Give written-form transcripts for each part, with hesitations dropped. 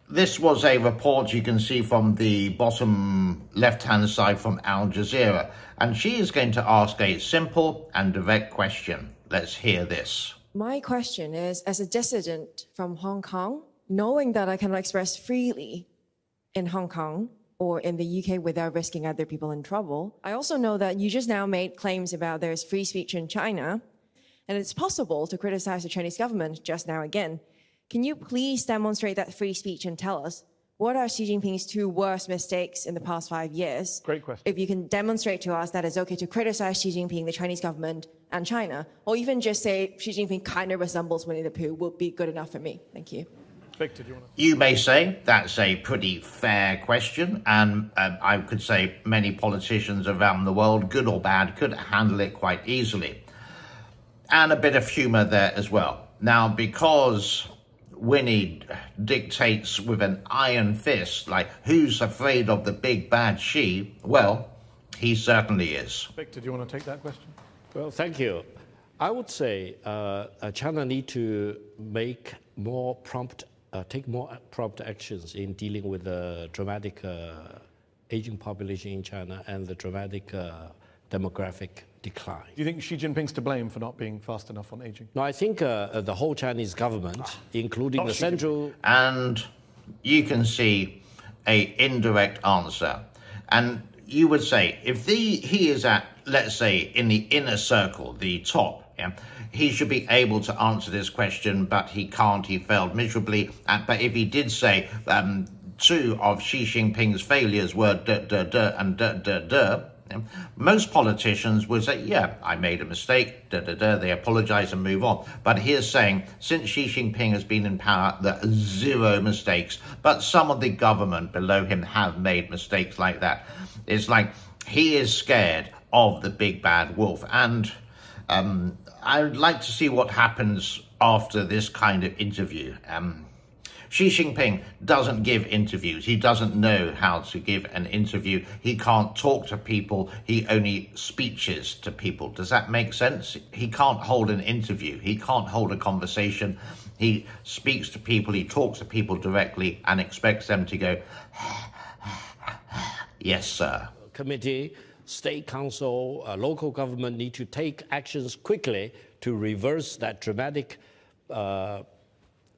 This was a report you can see from the bottom left-hand side from Al Jazeera. And she is going to ask a simple and direct question. Let's hear this. My question is, as a dissident from Hong Kong, knowing that I cannot express freely in Hong Kong or in the UK without risking other people in trouble, I also know that you just now made claims about there's free speech in China, and it's possible to criticize the Chinese government just now again. Can you please demonstrate that free speech and tell us what are Xi Jinping's two worst mistakes in the past 5 years? Great question. If you can demonstrate to us that it's okay to criticize Xi Jinping, the Chinese government, and China, or even just say Xi Jinping kind of resembles Winnie the Pooh, would be good enough for me. Thank you. Victor, do you want to... You may say that's a pretty fair question, and I could say many politicians around the world, good or bad, could handle it quite easily. And a bit of humour there as well. Now, because Winnie dictates with an iron fist, like, who's afraid of the big bad Xi? Well, he certainly is. Victor, do you want to take that question? Well, thank you. I would say China need to make more prompt, take more prompt actions in dealing with the dramatic aging population in China and the dramatic demographic decline. Do you think Xi Jinping's to blame for not being fast enough on aging? No, I think the whole Chinese government, including the central... And you can see a indirect answer. And you would say, if he is at, let's say, in the inner circle, the top, yeah, he should be able to answer this question, but he can't. He failed miserably. But if he did say two of Xi Jinping's failures were and most politicians would say, yeah, I made a mistake, they apologize and move on. But here's saying, since Xi Jinping has been in power, there are zero mistakes. But some of the government below him have made mistakes like that. It's like he is scared of the big bad wolf. And I would like to see what happens after this kind of interview. Xi Jinping doesn't give interviews. He doesn't know how to give an interview. He can't talk to people. He only speeches to people. Does that make sense? He can't hold an interview. He can't hold a conversation. He speaks to people. He talks to people directly and expects them to go, yes, sir. Committee, state council, local government need to take actions quickly to reverse that dramatic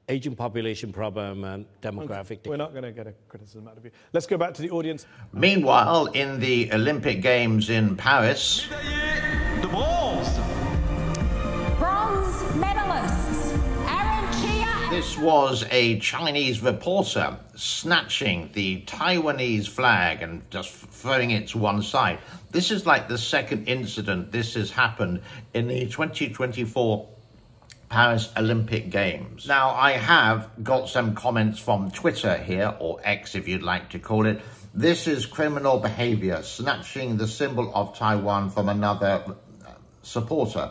aging population problem and demographic. We're not going to get a criticism out of you. Let's go back to the audience. Meanwhile, in the Olympic Games in Paris, the balls. Bronze medalists, Aaron Chia. This was a Chinese reporter snatching the Taiwanese flag and just throwing it to one side. This is like the second incident this has happened in the 2024 Paris Olympic Games. Now, I have got some comments from Twitter here, or X if you'd like to call it. This is criminal behavior, snatching the symbol of Taiwan from another supporter.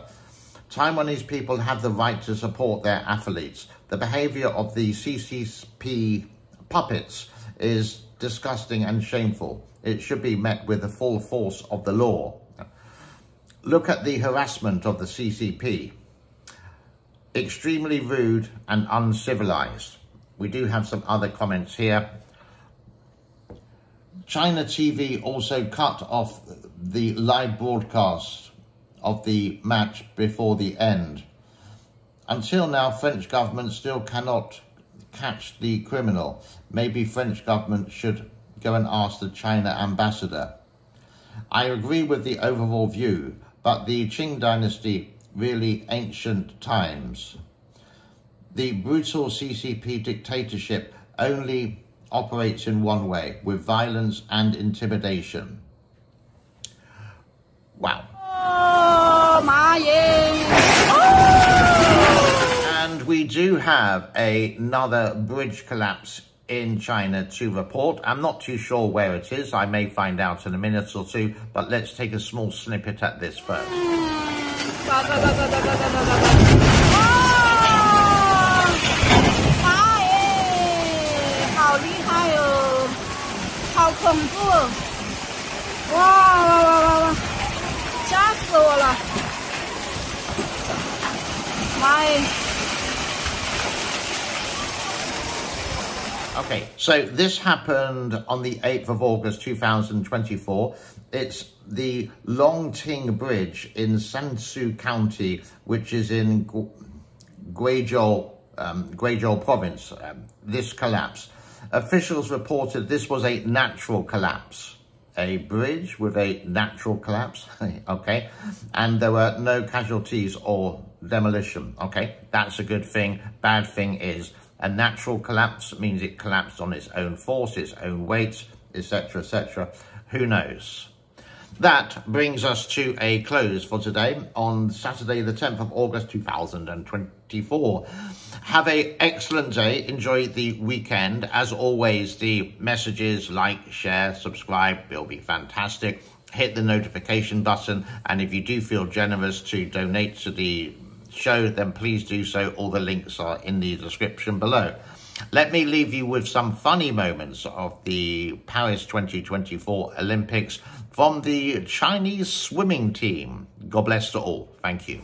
Taiwanese people have the right to support their athletes. The behavior of the CCP puppets is disgusting and shameful. It should be met with the full force of the law. Look at the harassment of the CCP. Extremely rude and uncivilized. We do have some other comments here. China TV also cut off the live broadcast of the match before the end. Until now, French government still cannot catch the criminal. Maybe French government should go and ask the China ambassador. I agree with the overall view, but the Qing dynasty really ancient times. The brutal CCP dictatorship only operates in one way, with violence and intimidation. Wow. And we do have another bridge collapse in China to report. I'm not too sure where it is. I may find out in a minute or two, but let's take a small snippet at this first. 好厉害哦，好恐怖！哇哇哇哇哇，吓死我了！妈耶！ Okay, so this happened on the 8th of August 2024. It's the Longting Bridge in Sansu County, which is in Guizhou province. This collapse. Officials reported this was a natural collapse. A bridge with a natural collapse, okay? And there were no casualties or demolition, okay? That's a good thing. Bad thing is a natural collapse means it collapsed on its own force, its own weight, etc., etc. Who knows? That brings us to a close for today on Saturday, the 10th of August, 2024. Have an excellent day. Enjoy the weekend. As always, the messages, like, share, subscribe, will be fantastic. Hit the notification button. And if you do feel generous to donate to the show, then please do so. All the links are in the description below. Let me leave you with some funny moments of the Paris 2024 Olympics from the Chinese swimming team. God bless to all. Thank you.